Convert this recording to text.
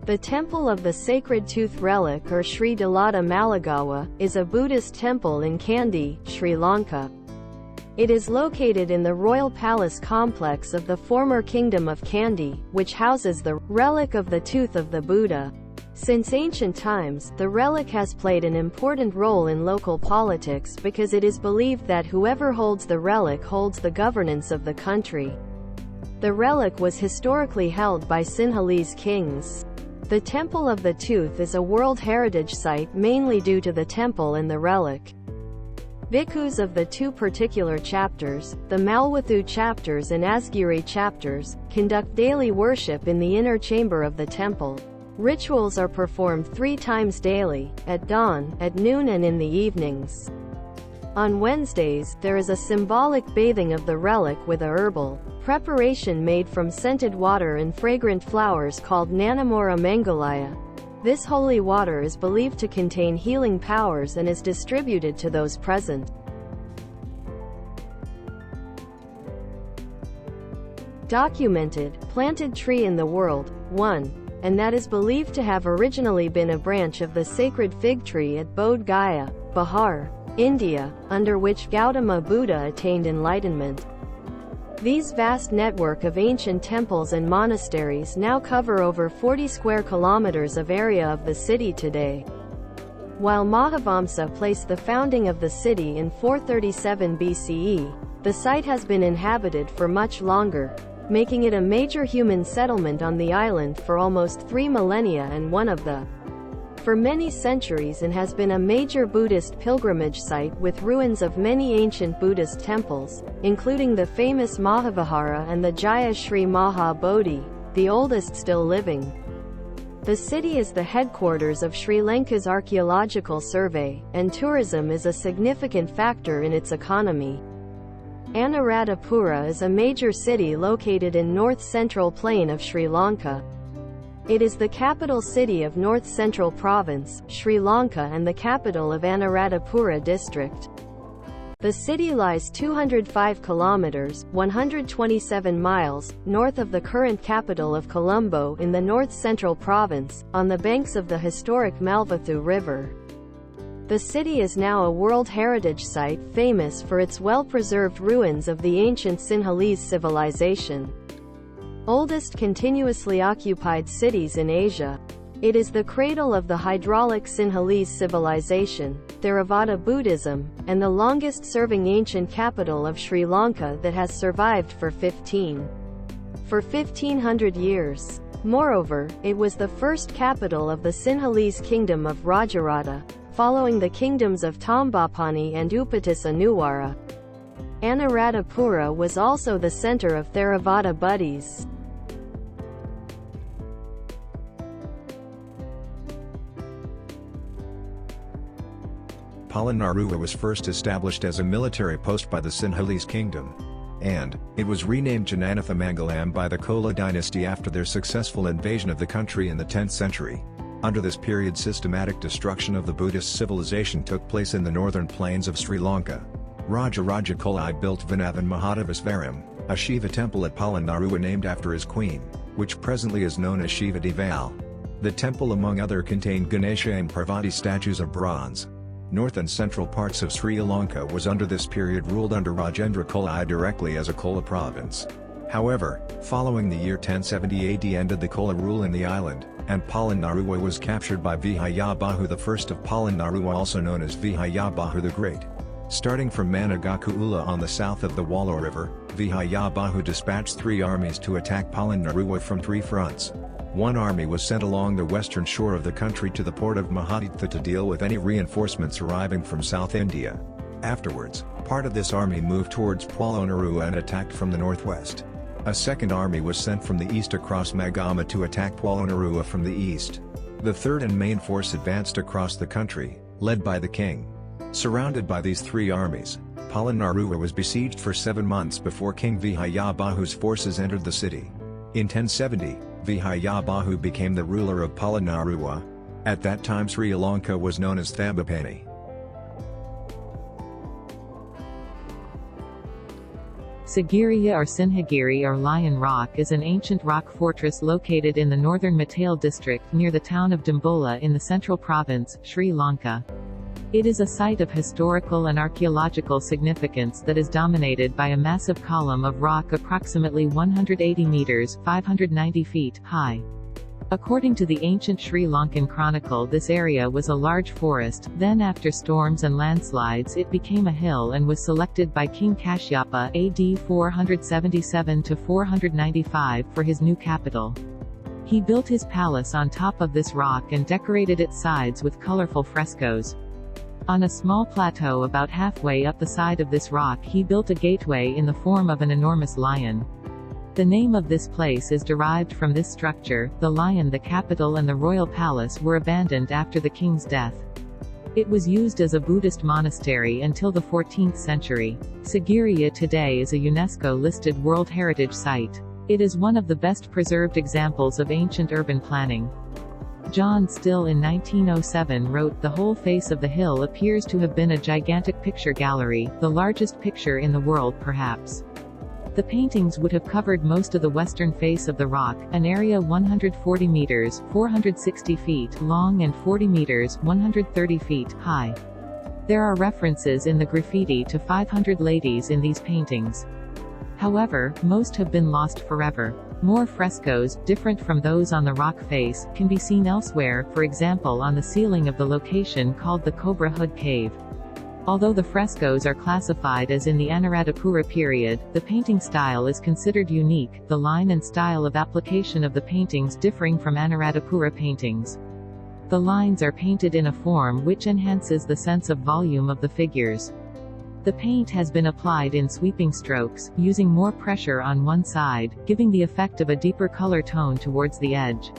The Temple of the Sacred Tooth Relic or Sri Dalada Maligawa is a Buddhist temple in Kandy, Sri Lanka. It is located in the royal palace complex of the former Kingdom of Kandy, which houses the relic of the tooth of the Buddha. Since ancient times, the relic has played an important role in local politics because it is believed that whoever holds the relic holds the governance of the country. The relic was historically held by Sinhalese kings. The Temple of the Tooth is a World Heritage Site mainly due to the temple and the relic. Bhikkhus of the two particular chapters, the Malwathu chapters and Asgiri chapters, conduct daily worship in the inner chamber of the temple. Rituals are performed 3 times daily, at dawn, at noon and in the evenings. On Wednesdays, there is a symbolic bathing of the relic with a herbal preparation made from scented water and fragrant flowers called Nanamora Mangalaya. This holy water is believed to contain healing powers and is distributed to those present. Documented, planted tree in the world, 1. And that is believed to have originally been a branch of the sacred fig tree at Bodh Gaya, Bihar, India, under which Gautama Buddha attained enlightenment. These vast network of ancient temples and monasteries now cover over 40 square kilometers of area of the city today. While Mahavamsa placed the founding of the city in 437 BCE, the site has been inhabited for much longer, making it a major human settlement on the island for almost 3 millennia and one of the for many centuries, and has been a major Buddhist pilgrimage site with ruins of many ancient Buddhist temples, including the famous Mahavihara and the Jaya Sri Maha Bodhi, the oldest still living. The city is the headquarters of Sri Lanka's Archaeological Survey, and tourism is a significant factor in its economy. Anuradhapura is a major city located in north-central plain of Sri Lanka. It is the capital city of North Central Province, Sri Lanka, and the capital of Anuradhapura District. The city lies 205 kilometers (127 miles) north of the current capital of Colombo in the North Central Province, on the banks of the historic Malvathu River. The city is now a World Heritage Site famous for its well-preserved ruins of the ancient Sinhalese civilization. Oldest continuously occupied cities in Asia. It is the cradle of the hydraulic Sinhalese civilization, Theravada Buddhism, and the longest-serving ancient capital of Sri Lanka that has survived for 1500 years. Moreover, it was the first capital of the Sinhalese kingdom of Rajaratha, following the kingdoms of Tambapani and Upatissa Nuwara. Anuradhapura was also the center of Theravada Buddhis. Polonnaruwa was first established as a military post by the Sinhalese kingdom, and it was renamed Jananathamangala by the Chola dynasty after their successful invasion of the country in the 10th century. Under this period, systematic destruction of the Buddhist civilization took place in the northern plains of Sri Lanka. Aryacakravarti I built Vrindavan Mahadevasvaram, a Shiva temple at Polonnaruwa named after his queen, which presently is known as Shiva Deval. The temple among other contained Ganesha and Parvati statues of bronze. North and central parts of Sri Lanka was under this period ruled under Rajendra Chola I directly as a Chola province. However, following the year 1070 AD ended the Chola rule in the island, and Polonnaruwa was captured by Vijayabahu I of Polonnaruwa, also known as Vijayabahu the Great. Starting from Managakuula on the south of the Wallo River, Vijayabahu dispatched 3 armies to attack Polonnaruwa from 3 fronts. One army was sent along the western shore of the country to the port of Mahaditha to deal with any reinforcements arriving from South India. Afterwards, part of this army moved towards Polonnaruwa and attacked from the northwest. A second army was sent from the east across Magama to attack Polonnaruwa from the east. The third and main force advanced across the country, led by the king. Surrounded by these 3 armies, Polonnaruwa was besieged for 7 months before King Vijayabahu's forces entered the city. In 1070, Vijayabahu became the ruler of Polonnaruwa. At that time Sri Lanka was known as Thambapani. Sigiriya or Sinhagiri or Lion Rock is an ancient rock fortress located in the northern Matale District near the town of Dambulla in the central province, Sri Lanka. It is a site of historical and archaeological significance that is dominated by a massive column of rock approximately 180 meters (590 feet) high. According to the ancient Sri Lankan chronicle, this area was a large forest, then after storms and landslides it became a hill and was selected by King Kashyapa AD 477–495 for his new capital. He built his palace on top of this rock and decorated its sides with colorful frescoes. On a small plateau about halfway up the side of this rock he built a gateway in the form of an enormous lion. The name of this place is derived from this structure. The lion, the capital and the royal palace were abandoned after the king's death. It was used as a Buddhist monastery until the 14th century. Sigiriya today is a UNESCO-listed World Heritage Site. It is one of the best preserved examples of ancient urban planning. John Still in 1907 wrote, "The whole face of the hill appears to have been a gigantic picture gallery, the largest picture in the world perhaps." The paintings would have covered most of the western face of the rock, an area 140 meters (460 feet) long and 40 meters (130 feet) high. There are references in the graffiti to 500 ladies in these paintings. However, most have been lost forever. More frescoes, different from those on the rock face, can be seen elsewhere, for example on the ceiling of the location called the Cobra Hood Cave. Although the frescoes are classified as in the Anuradhapura period, the painting style is considered unique, the line and style of application of the paintings differing from Anuradhapura paintings. The lines are painted in a form which enhances the sense of volume of the figures. The paint has been applied in sweeping strokes, using more pressure on one side, giving the effect of a deeper color tone towards the edge.